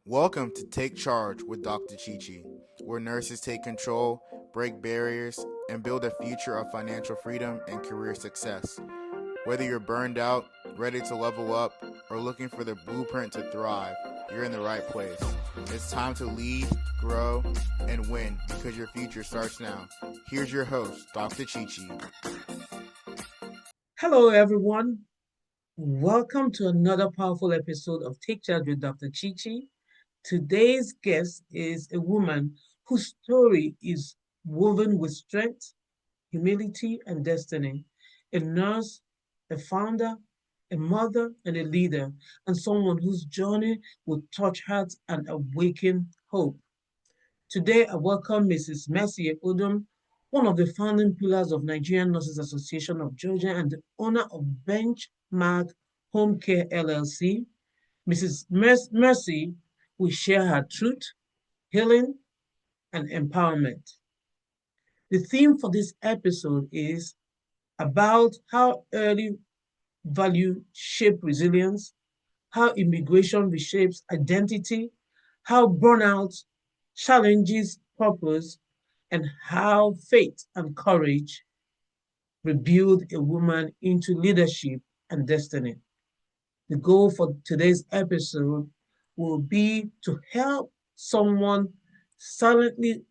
Welcome to Take Charge with Dr. Chichi, where nurses take control, break barriers, and build a future of financial freedom and career success. Whether you're burned out, ready to level up, or looking for the blueprint to thrive, you're in the right place. It's time to lead, grow, and win because your future starts now. Here's your host, Dr. Chichi. Hello, everyone. Welcome to another powerful episode of Take Charge with Dr. Chichi. Today's guest is a woman whose story is woven with strength, humility, and destiny. A nurse, a founder, a mother, and a leader, and someone whose journey will touch hearts and awaken hope. Today, I welcome Mrs. Mercy Ekpoudom, one of the founding pillars of Nigerian Nurses Association of Georgia and the owner of BenchMark Home Care LLC. Mrs. Mercy will share her truth, healing, and empowerment. The theme for this episode is about how early value shape resilience, how immigration reshapes identity, how burnout challenges purpose, and how faith and courage rebuild a woman into leadership and destiny. The goal for today's episode will be to help someone silently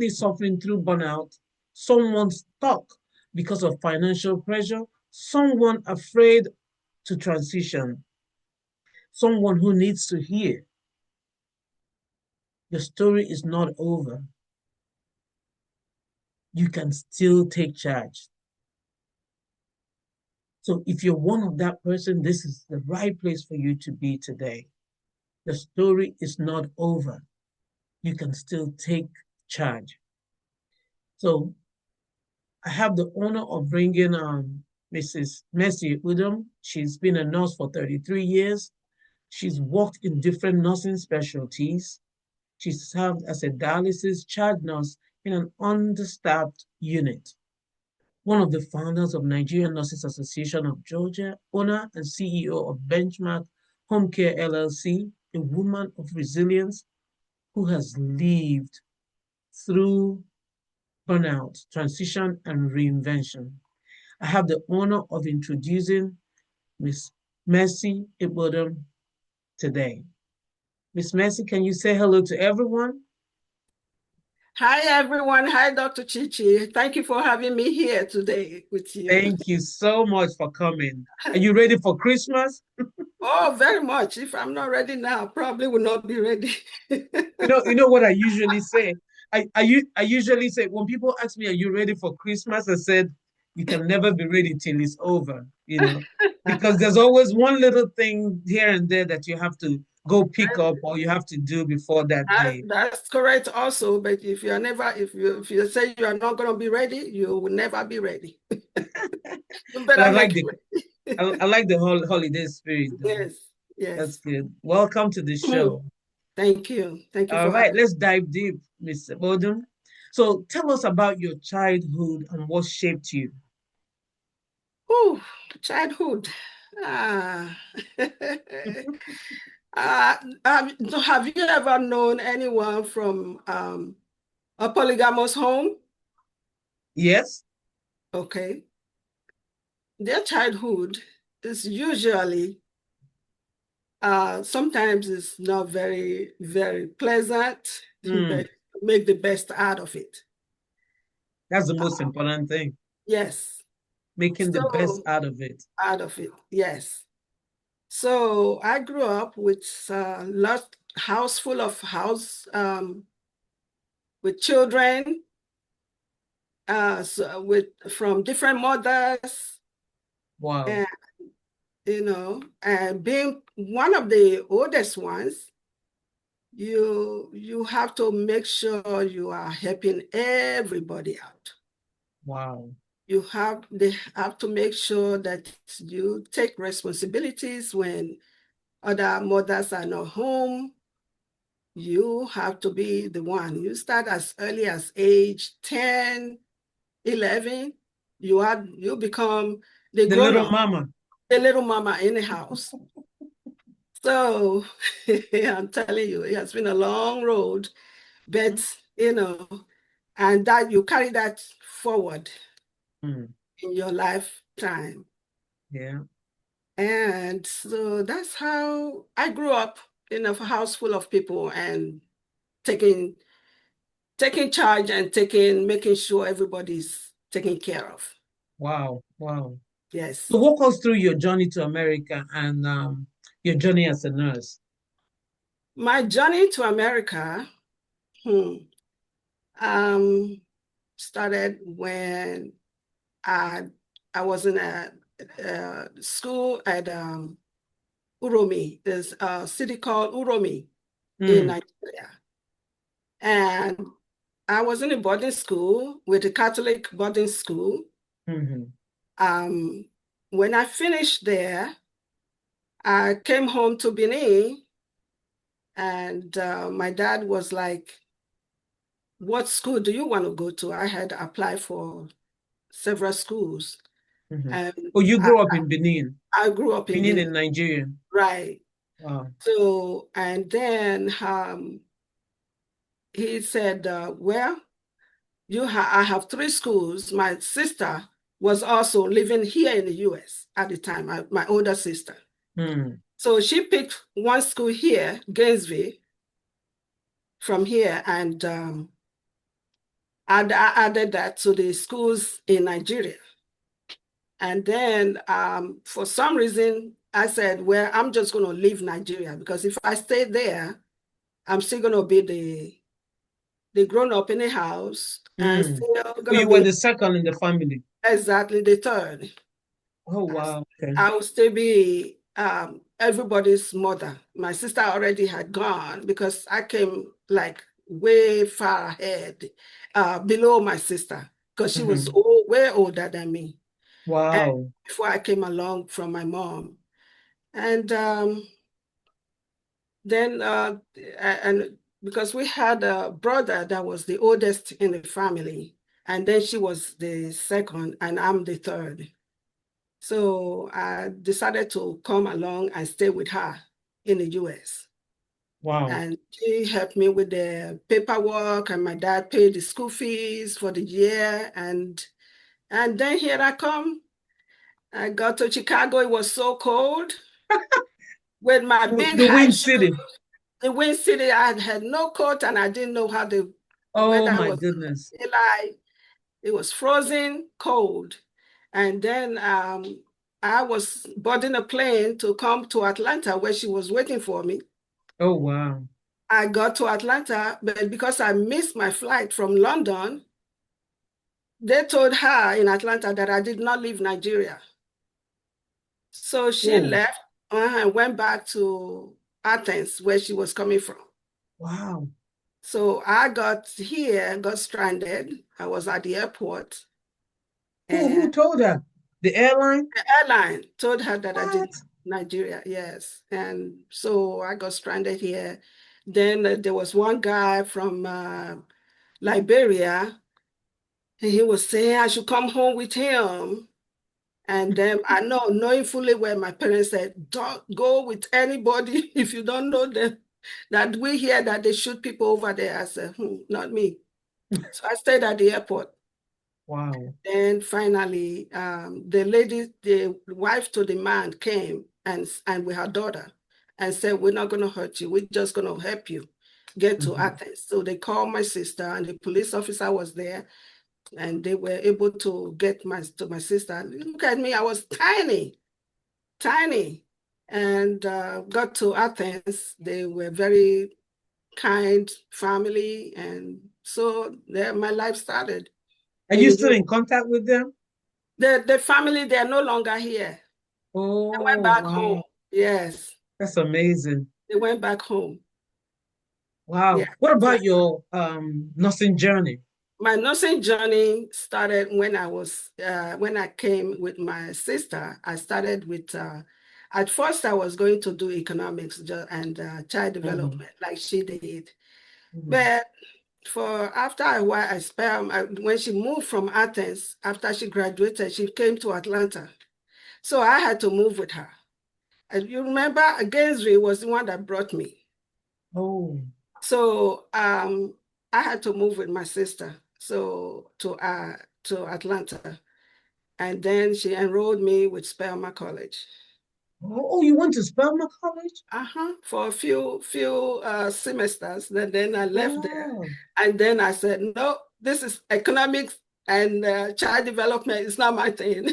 suffering through burnout, someone stuck because of financial pressure, someone afraid to transition, someone who needs to hear your story is not over. You can still take charge. So if you're one of that person, this is the right place for you to be today. The story is not over. You can still take charge. So I have the honor of bringing Mrs. Mercy Ekpoudom. She's been a nurse for 33 years. She's worked in different nursing specialties. She served as a dialysis charge nurse in an understaffed unit. One of the founders of Nigerian Nurses Association of Georgia, owner and CEO of BenchMark Home Care LLC, a woman of resilience who has lived through burnout, transition, and reinvention. I have the honor of introducing Miss Mercy Ekpoudom today. Miss Mercy, can you say hello to everyone? Hi, everyone. Hi, Dr. Chichi. Thank you for having me here today with you. Thank you so much for coming. Are you ready for Christmas? Oh, very much. If I'm not ready now, probably will not be ready. You know what I usually say? I usually say when people ask me, "Are you ready for Christmas?" I said, "You can never be ready till it's over." Because there's always one little thing here and there that you have to go pick up or you have to do before that day. That's correct also, but if you say you are not going to be ready, you will never be ready. You better make it ready. I like the whole holiday spirit though. Yes, yes. That's good. Welcome to the show. Thank you. Thank you All for right, having me. let's dive deep, Mr. Ekpoudom. So tell us about your childhood and what shaped you. Ooh, childhood. Ah. Have you ever known anyone from a polygamous home? Yes. Okay. Their childhood is usually, sometimes it's not very, very pleasant, but make the best out of it. That's the most important thing. Yes. Making the best out of it. Out of it, yes. So I grew up with a house full of with children, from different mothers. Wow. And and being one of the oldest ones, you have to make sure you are helping everybody out. Wow. They have to make sure that you take responsibilities when other mothers are not home. You have to be the one. You start as early as age 10, 11. You become the little mama. The little mama in the house. So I'm telling you, it has been a long road, but and that you carry that forward Mm. in your lifetime. Yeah. And so that's how I grew up in a house full of people and taking charge and making sure everybody's taken care of. Wow. Wow. Yes. So walk us through your journey to America and your journey as a nurse. My journey to America um, started when I was in a school at Uromi. There's a city called Uromi in Mm. Nigeria. And I was in a boarding school with a Catholic boarding school. Mm-hmm. When I finished there, I came home to Benin, and my dad was like, "What school do you want to go to?" I had applied for several schools. Mm-hmm. And Oh, you grew up in Benin, I grew up in Benin Benin, in Nigeria. right? Wow. So, and then he said, "Well, I have three schools." My sister was also living here in the US at the time, my older sister. Mm. So she picked one school here, Gainesville, from here, and I added that to the schools in Nigeria. And then for some reason, I said, well, I'm just going to leave Nigeria, because if I stay there, I'm still going to be the grown up in the house and Mm. still So going to you were be the second in the family. exactly the third. Oh, wow. Okay. I will still be everybody's mother. My sister already had gone because I came like way far ahead, below my sister, because she was Mm-hmm. way older than me. And Wow. before I came along from my mom. And then, and because we had a brother that was the oldest in the family, and then she was the second, and I'm the third. So I decided to come along and stay with her in the US. Wow. And she helped me with the paperwork, and my dad paid the school fees for the year. And then here I come. I got to Chicago. It was so cold with my big The high Wind shoes. City. The wind city, I had no coat, and I didn't know how the Oh, weather my was. goodness. Like, it was frozen cold. And then I was boarding a plane to come to Atlanta, where she was waiting for me. Oh, wow. I got to Atlanta, but because I missed my flight from London, they told her in Atlanta that I did not leave Nigeria. So she Oh, left and went back to Athens, where she was coming from. wow. So I got here, got stranded. I was at the airport, Who and told her? The airline? the airline told her that I did What? Nigeria, yes. And so I got stranded here. Then there was one guy from Liberia, and he was saying I should come home with him. And then I know, knowing fully well, my parents said, don't go with anybody if you don't know them. That we hear that they shoot people over there. I said, not me. So I stayed at the airport. Wow. Then finally, the wife to the man came and with her daughter and said, we're not going to hurt you. We're just going to help you get to Mm-hmm. Athens. So they called my sister, and the police officer was there, and they were able to get to my sister. Look at me, I was tiny, tiny. And got to Athens. They were very kind family. And so there my life started Are in you the still US. in contact with them? The family, they are no longer here. They went Oh, back home. wow. Yes, That's amazing. they went back home. Yeah. Wow. What So about your nursing journey? my nursing journey started when when I came with my sister. I started with at first I was going to do economics and child Mm-hmm. development like she did. Mm-hmm. But for after a while, when she moved from Athens, after she graduated, she came to Atlanta. So I had to move with her. And you remember, Gainesville was the one that brought me. Oh. So I had to move with my sister to Atlanta. And then she enrolled me with Spelman College. Oh, you went to Spelman College? For a few semesters. Then I left there. Wow. And then I said, no, this is economics and child development is not my thing.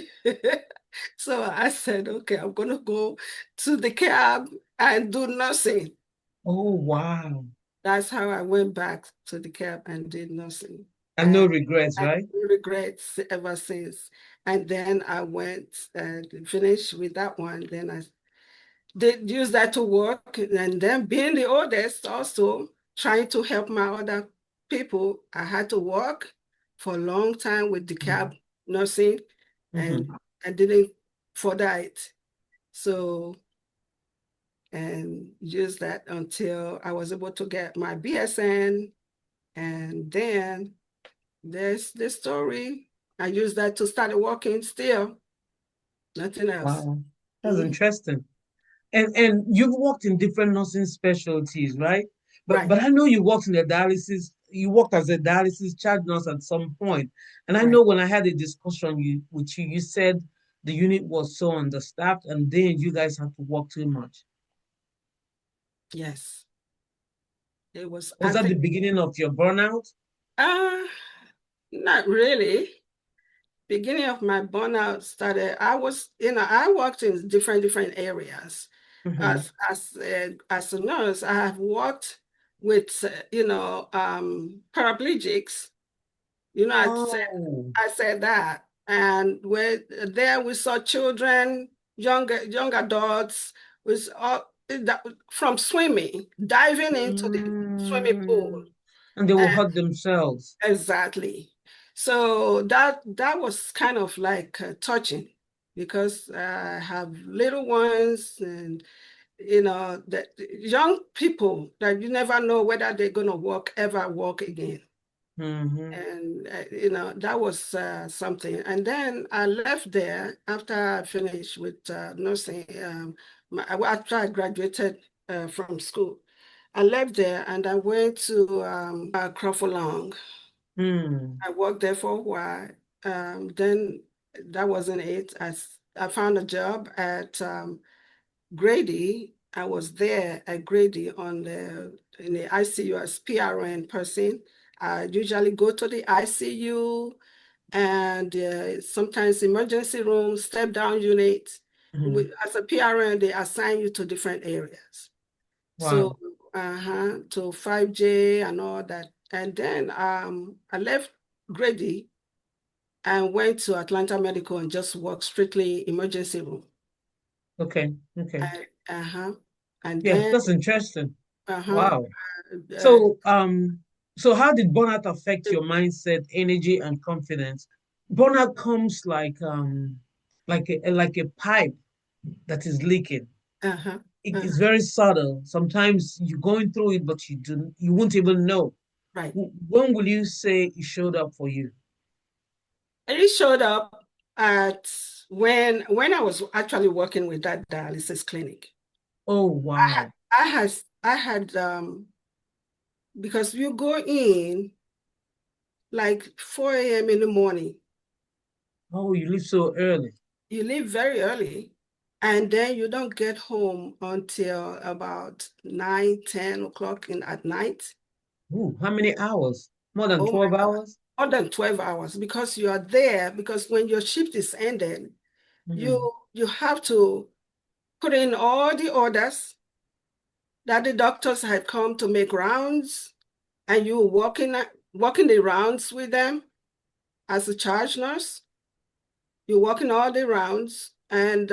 So I said, okay, I'm going to go to the cab and do nursing. Oh, wow. That's how I went back to the cab and did nursing. And no regrets, I have right? no regrets ever since. And then I went and finished with that one. Then I did use that to work. And then being the oldest, also trying to help my other people, I had to work for a long time with the cab nursing, and I didn't further it. So, and use that until I was able to get my BSN. And then there's the story. I used that to start working still, nothing else. Wow. That's interesting. And you've worked in different nursing specialties, right? Right. But I know you worked in the dialysis, you worked as a dialysis charge nurse at some point. And I Right. know when I had a discussion with you, you said the unit was so understaffed and then you guys had to work too much. Yes. It was, Was I that the think, beginning of your burnout? not really. Beginning of my burnout started, I worked in different areas. As a nurse, I have worked with, paraplegics. Oh. I said that. And there we saw children, young adults, with from swimming, diving into the swimming pool. And they will And hurt themselves. exactly. So that was kind of like touching, because I have little ones, and that young people that you never know whether they're going to ever walk again. And that was something. And then I left there after I finished with nursing. After I graduated from school, I left there and I went to Crawford Long. I worked there for a while. Then that wasn't it. I found a job at Grady. I was there at Grady in the ICU as PRN person. I usually go to the ICU and sometimes emergency room, step down unit. As a PRN, they assign you to different areas. Wow. So, to 5J and all that. And then I left Grady and went to Atlanta Medical and just worked strictly emergency room. Okay. And Yeah, then that's interesting. uh-huh, Wow. So how did burnout affect your mindset, energy, and confidence? Burnout comes like a pipe that is leaking. It's very subtle. Sometimes you're going through it, but you won't even know. right. When will you say it showed up for you? It showed up at when I was actually working with that dialysis clinic. Oh, wow. I had because you go in like 4 a.m. in the morning. Oh, you leave so early. You leave very early, and then you don't get home until about 9, 10 o'clock at night. Ooh, how many hours? More than Oh my 12 God, hours? more than 12 hours, because you are there, because when your shift is ended, you have to put in all the orders that the doctors had come to make rounds, and you walking the rounds with them as a charge nurse. You're walking all the rounds, and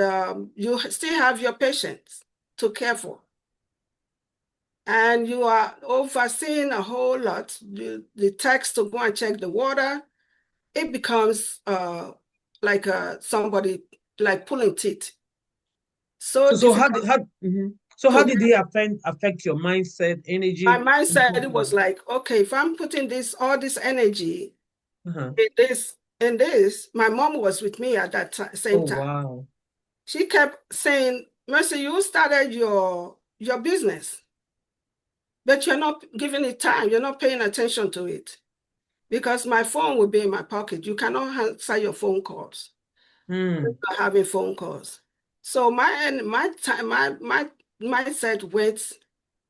you still have your patients to care for. And you are overseeing a whole lot. The text to go and check the water, it becomes like somebody like pulling teeth. So So how difficult. did how did they affect your mindset, My energy, and mindset, it was confidence? like, okay, if I'm putting all this energy Uh-huh. in this, my mom was with me at that same Oh, time. wow. She kept saying, Mercy, you started your business, but you're not giving it time. You're not paying attention to it. Because my phone will be in my pocket. You cannot answer your phone calls. You're having phone calls. So my mindset went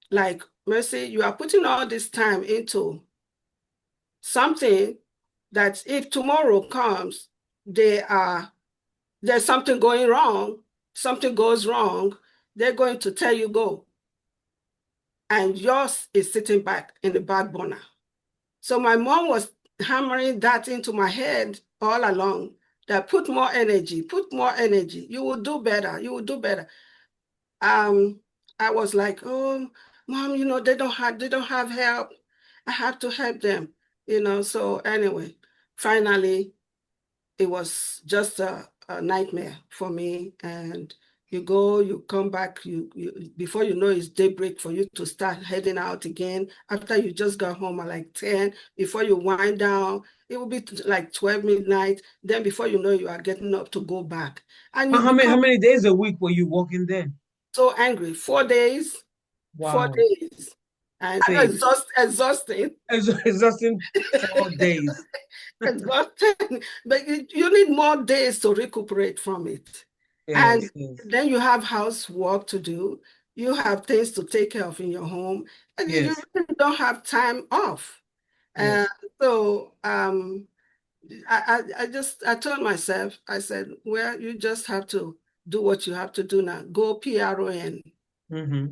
like, Mercy, you are putting all this time into something that if tomorrow comes, there's something going wrong, something goes wrong, they're going to tell you go. And yours is sitting back in the back burner. So my mom was hammering that into my head all along, that put more energy, you will do better, you will do better. I was like, oh, Mom, they don't have help. I have to help them, so anyway, finally, it was just a nightmare for me. And you go, you come back, you before you know it's daybreak for you to start heading out again. After you just got home at like 10, before you wind down, it will be like 12 midnight. Then before you know, you are getting up to go back. And you How become many days a week were you working there? so angry. 4 days, 4 Wow. days. And Say, exhausting. exhausting 4 days. Exhausting. But you need more days to recuperate from it. And Yes, yes, then you have housework to do. You have things to take care of in your home, and you yes, really don't have time off. yes. So I told myself, I said, well, you just have to do what you have to do now. Go PRON. Mm-hmm.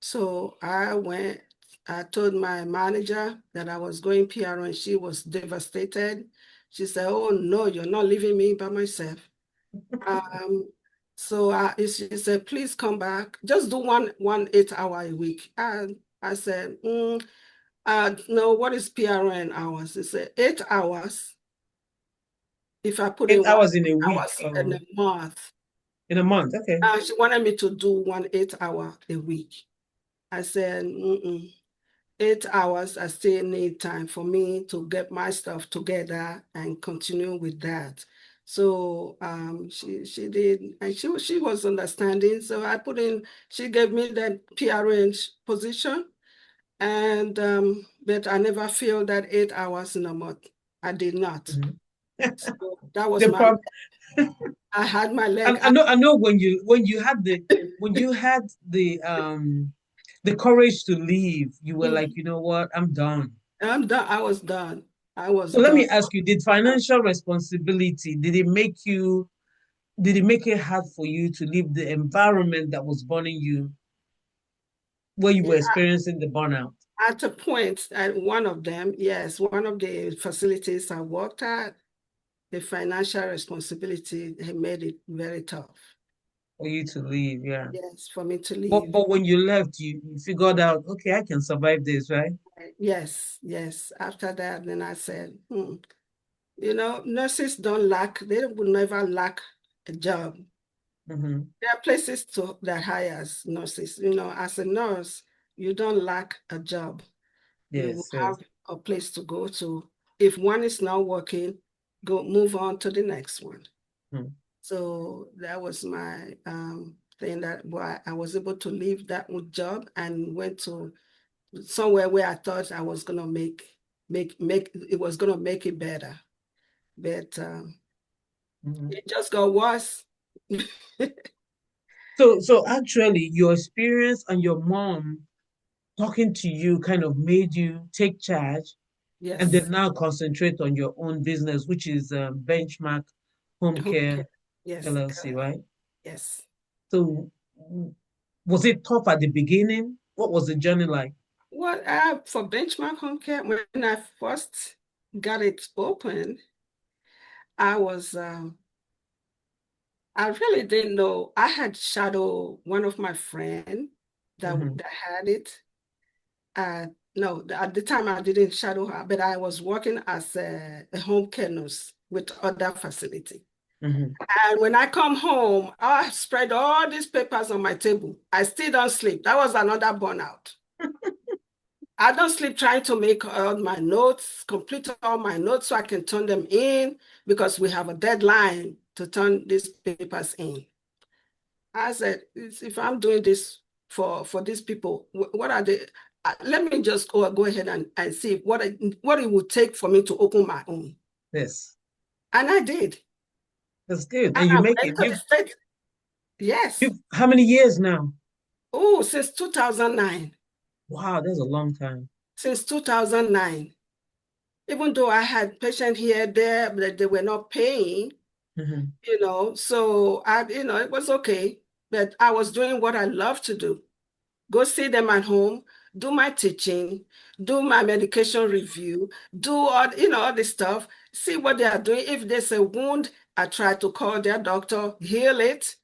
So I told my manager that I was going PR, and she was devastated. She said, oh no, you're not leaving me by myself. So she said, please come back. Just do one 8 hour a week. And I said, no, what is PRN hours? She said, 8 hours. If I put in 8 hours in a week. hours in a month. In a month, okay. She wanted me to do 1 8 hour a week. I said, 8 hours, I still need time for me to get my stuff together and continue with that. So she did, and she was understanding. So she gave me that PRN position, and but I never feel that 8 hours in a month. I did not. So that was The problem. I had my leg. I know when you had the courage to leave, you were like, you know what, I'm done. I'm done. I was done. I was So let done. me ask you, did financial responsibility, did it make it hard for you to leave the environment that was burning you where you were experiencing the burnout? At a point, at one of them, yes, one of the facilities I worked at, the financial responsibility had made it very tough. For you to leave, yeah. Yes, for me to But leave. when you left, you figured out, okay, I can survive this, right? Yes, yes. After that, then I said, nurses don't lack, they will never lack a job. Mm-hmm. There are places that hires nurses. As a nurse, you don't lack a job. You will Yes, yes. have a place to go to. If one is not working, move on to the next one. Hmm. So that was my thing, that why I was able to leave that job and went to somewhere where I thought I was gonna make it was gonna make it better. But Mm-hmm. it just got worse. So actually, your experience and your mom talking to you kind of made you take charge and Yes. then now concentrate on your own business, which is BenchMark Home Okay. Care Yes. LLC, right? Yes. So was it tough at the beginning? What was the journey like? Well, for BenchMark Home Care, when I first got it open, I was I really didn't know. I had shadowed one of my friends Mm-hmm. that had it. No, at the time I didn't shadow her, but I was working as a home care nurse with other facility. Mm-hmm. And when I come home, I spread all these papers on my table. I still don't sleep. That was another burnout. I don't sleep trying to make all my notes, complete all my notes so I can turn them in, because we have a deadline to turn these papers in. I said, if I'm doing this for these people, what are they? Let me just go ahead and see what it would take for me to open my own. Yes. And I did. That's good. And And you I make went it. to the state. Yes. How many years now? Oh, since 2009. Wow, that's a long time. Since 2009. Even though I had patients here, there, but they were not paying, so it was okay. But I was doing what I love to do. Go see them at home, do my teaching, do my medication review, do all this stuff, see what they are doing. If there's a wound, I try to call their doctor, heal it,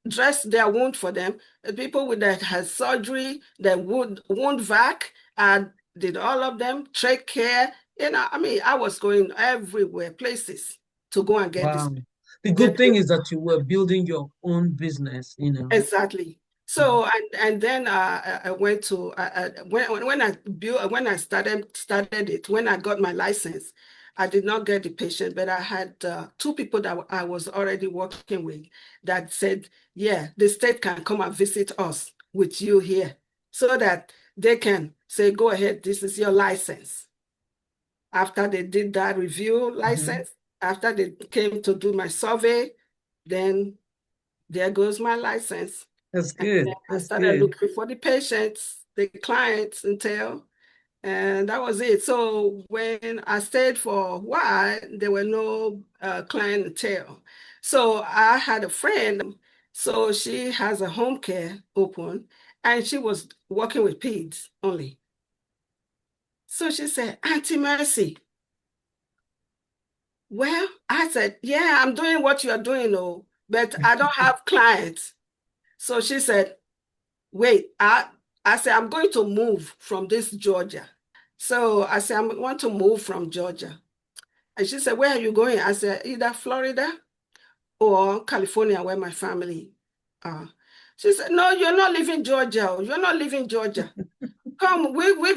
dress their wound for them. People that had surgery, the wound vac, I did all of them, trach care. I was going everywhere, places to go and get this. Wow. The good thing is that you were building your own business, Exactly. So and then I went to when I started it, when I got my license, I did not get the patient, but I had two people that I was already working with that said, yeah, the state can come and visit us with you here, so that they can say, go ahead, this is your license. After they did that review license, after they came to do my survey, then there goes my license. That's good. I started looking for the patients, the clients until, and that was it. So when I stayed for a while, there were no clientele. So I had a friend, so she has a home care open, and she was working with peds only. So she said, Auntie Mercy. Well, I said, yeah, I'm doing what you're doing, but I don't have clients. So she said, wait, I said, I'm going to move from this Georgia. So I said, I want to move from Georgia. And she said, where are you going? I said, either Florida or California, where my family are. She said, no, you're not leaving Georgia. You're not leaving Georgia. Come, we're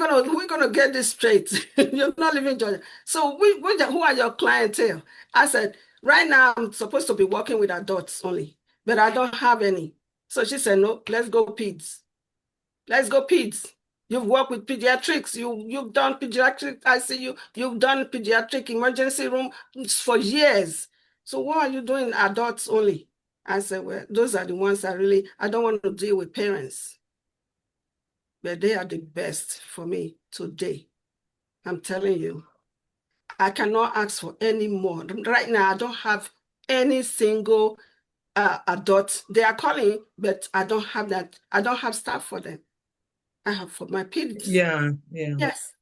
gonna get this straight. You're not leaving Georgia. So who are your clientele? I said, right now I'm supposed to be working with adults only, but I don't have any. So she said, no, let's go peds. Let's go peds. You've worked with pediatrics. You've done pediatric ICU. You've done pediatric emergency room for years. So what are you doing adults only? I said, well, those are the ones I don't want to deal with parents. But they are the best for me today. I'm telling you, I cannot ask for any more. Right now, I don't have any single adult. They are calling, but I don't have that. I don't have staff for them. I have for my peds. Yeah. Yes.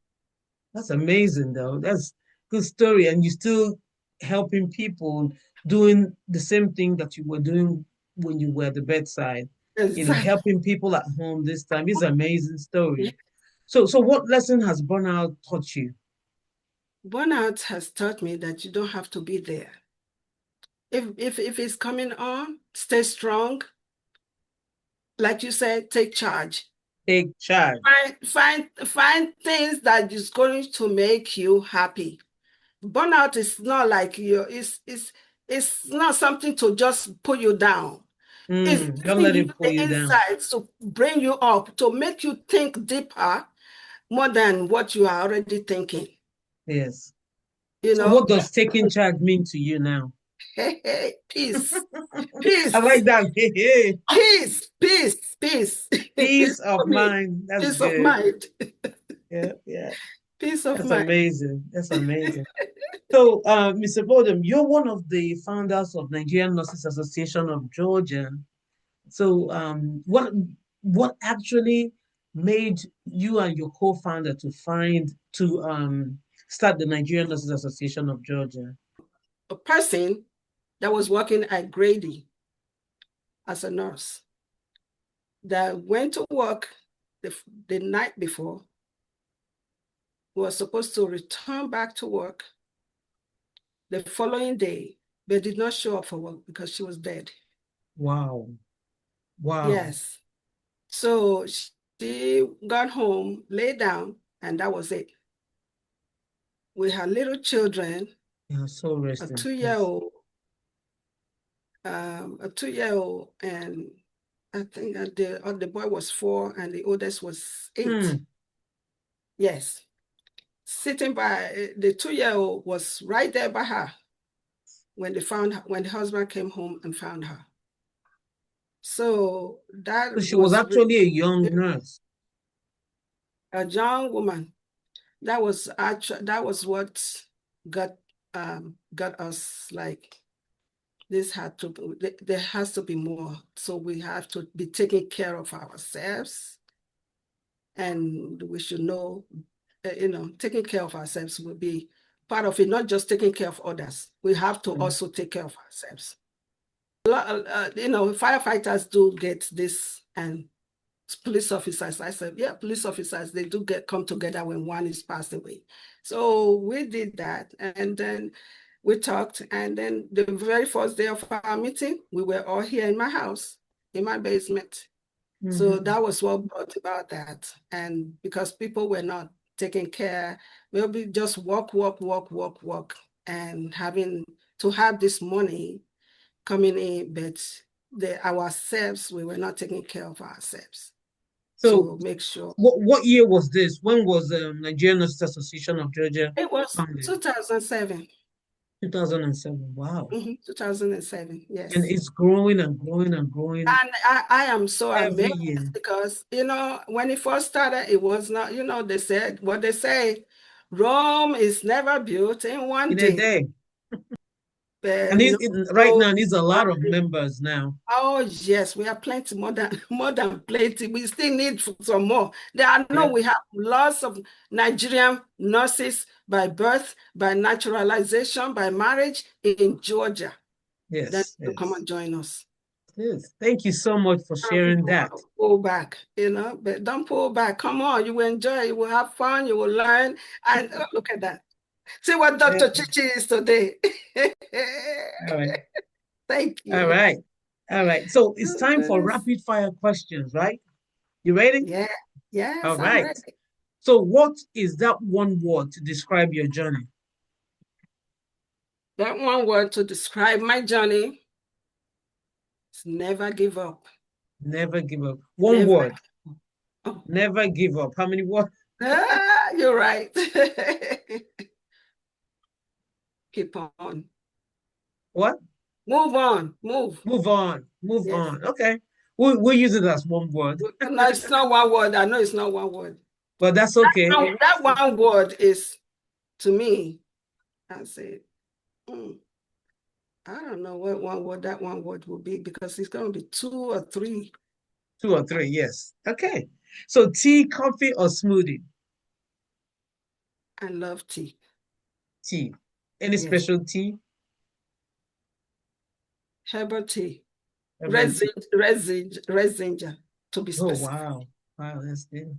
That's amazing, though. That's good story. And you're still helping people doing the same thing that you were doing when you were at the bedside. Exactly. Helping people at home this time. It's an amazing story. So what lesson has burnout taught you? Burnout has taught me that you don't have to be there. If it's coming on, stay strong. Like you said, take charge. Take charge. Find things that is going to make you happy. Burnout is not like it's not something to just put you down. It's Don't giving let you it pull the you down. insights to bring you up, to make you think deeper more than what you are already thinking. Yes. So what does taking charge mean to you now? Hey, peace. Peace. I like that. Peace. Peace of mind. That's peace good. Of mind. Yeah. Peace of That's mind. amazing. That's amazing. So, Mr. Ekpoudom, you're one of the founders of Nigerian Nurses Association of Georgia. So, what actually made you and your co-founder to start the Nigerian Nurses Association of Georgia? A person that was working at Grady as a nurse that went to work the night before, was supposed to return back to work the following day, but did not show up for work because she was dead. Wow. Yes. So she got home, lay down, and that was it. We had little children, Yeah, so a 2-year-old, a 2-year-old, and I think the boy was 4 and the oldest was 8. Yes. Sitting by the 2-year-old was right there by her when the husband came home and found her. So that she was actually a young nurse. A young woman. That was what got us like, there has to be more. So we have to be taking care of ourselves, and we should know, taking care of ourselves will be part of it, not just taking care of others. We have to also take care of ourselves. Firefighters do get this, and police officers. I said, yeah, police officers, they do come together when one is passed away. So we did that, and then we talked, and then the very first day of our meeting, we were all here in my house, in my basement. So that was what brought about that. And because people were not taking care, we'll be just work, and having to have this money coming in, but ourselves, we were not taking care of ourselves. So make sure. What year was this? When was Nigerian Nurses Association of Georgia? It was founded? 2007. 2007. Wow. 2007. Yes. And it's growing and growing and growing. And I am so amazed because, when it first started, it was not, they said what they say, Rome is never built in one day. A day. And right now, there's a lot of members now. Oh yes, we have plenty, more than plenty. We still need some more. We have lots of Nigerian nurses by birth, by naturalization, by marriage in Georgia. Yes. Come and join us. Yes. Thank you so much for sharing that. Pull back, but don't pull back. Come on, you will enjoy, you will have fun, you will learn. And look at that. See what Dr. Chichi is today. All right. Thank you. All right. So it's time for rapid fire questions, right? You ready? Yeah. Yes. All right. Ready. So what is that one word to describe your journey? That one word to describe my journey is never give up. Never give up. One word. Oh. Never give up. How many words? You're right. Keep on. What? Move on. Move on. Okay. We'll use it as one word. No, it's not one word. I know it's not one word. But that's okay. That one word is, to me, I say, I don't know what that one word will be, because it's going to be 2 or 3. 2 or 3, yes. Okay. So tea, coffee, or smoothie? I love tea. Tea. Any special tea? Herbal tea. Resinja, to be specific. Oh, wow, that's good.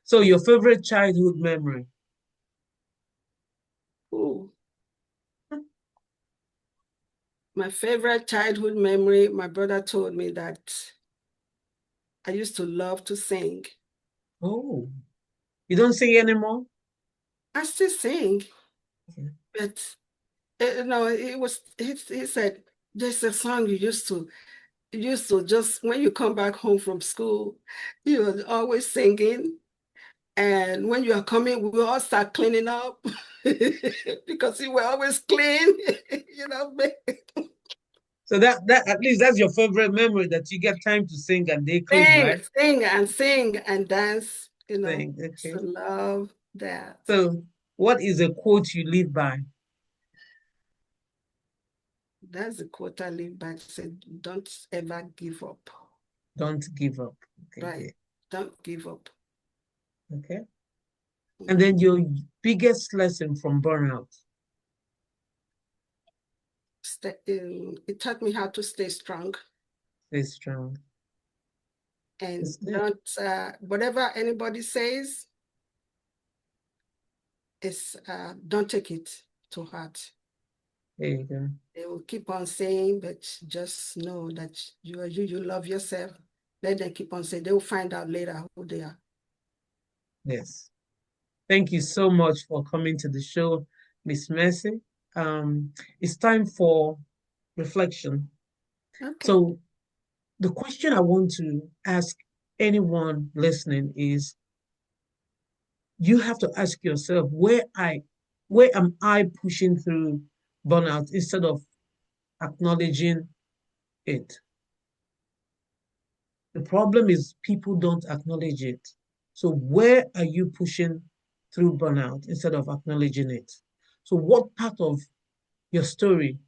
So your favorite childhood memory? Ooh. My favorite childhood memory, my brother told me that I used to love to sing. Oh, you don't sing anymore? I still sing, but he said, there's a song you used to just, when you come back home from school, you're always singing. And when you are coming, we all start cleaning up because you were always clean, So that at least that's your favorite memory, that you get time to sing and they clean, right? Sing and dance, Okay. So love that. So what is a quote you live by? That's a quote I live by. Said, don't ever give up. Don't give up. Okay, right. Yeah. Don't give up. Okay. And then your biggest lesson from burnout? It taught me how to stay strong. Stay strong. And don't, whatever anybody says, don't take it to heart. There you go. They will keep on saying, but just know that you love yourself. Let them keep on saying. They will find out later who they are. Yes. Thank you so much for coming to the show, Miss Mercy. It's time for reflection. Okay. So the question I want to ask anyone listening is, you have to ask yourself, where am I pushing through burnout instead of acknowledging it? The problem is people don't acknowledge it. So where are you pushing through burnout instead of acknowledging it? So what part of your story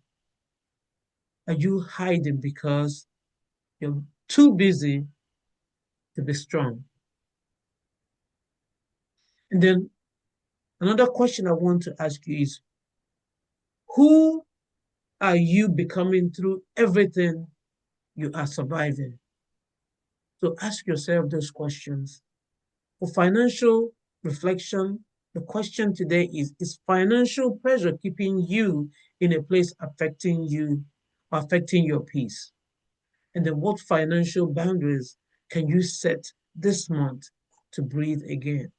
are you hiding because you're too busy to be strong? And then another question I want to ask you is, who are you becoming through everything you are surviving? So ask yourself those questions. For financial reflection, the question today is financial pressure keeping you in a place affecting you, affecting your peace? And then what financial boundaries can you set this month to breathe again?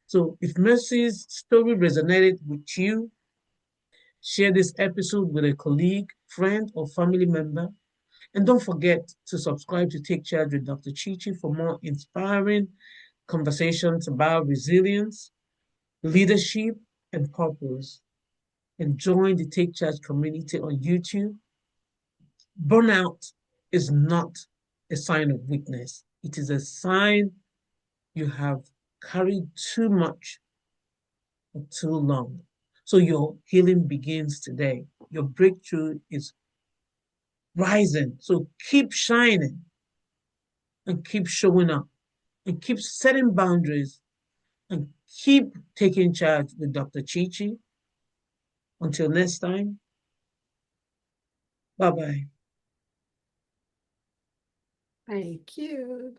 So if Mercy's story resonated with you, share this episode with a colleague, friend, or family member. And don't forget to subscribe to Take Charge with Dr. Chichi for more inspiring conversations about resilience, leadership, and purpose. And join the Take Charge community on YouTube. Burnout is not a sign of weakness, it is a sign you have carried too much for too long. So your healing begins today. Your breakthrough is rising. So keep shining and keep showing up and keep setting boundaries and keep taking charge with Dr. Chichi. Until next time, bye-bye. Thank you.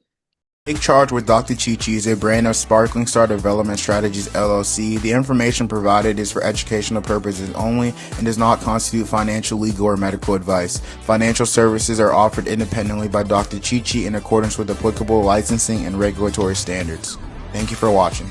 Take Charge with Dr. Chichi is a brand of Sparkling Star Development Strategies LLC. The information provided is for educational purposes only and does not constitute financial, legal, or medical advice. Financial services are offered independently by Dr. Chichi in accordance with applicable licensing and regulatory standards. Thank you for watching.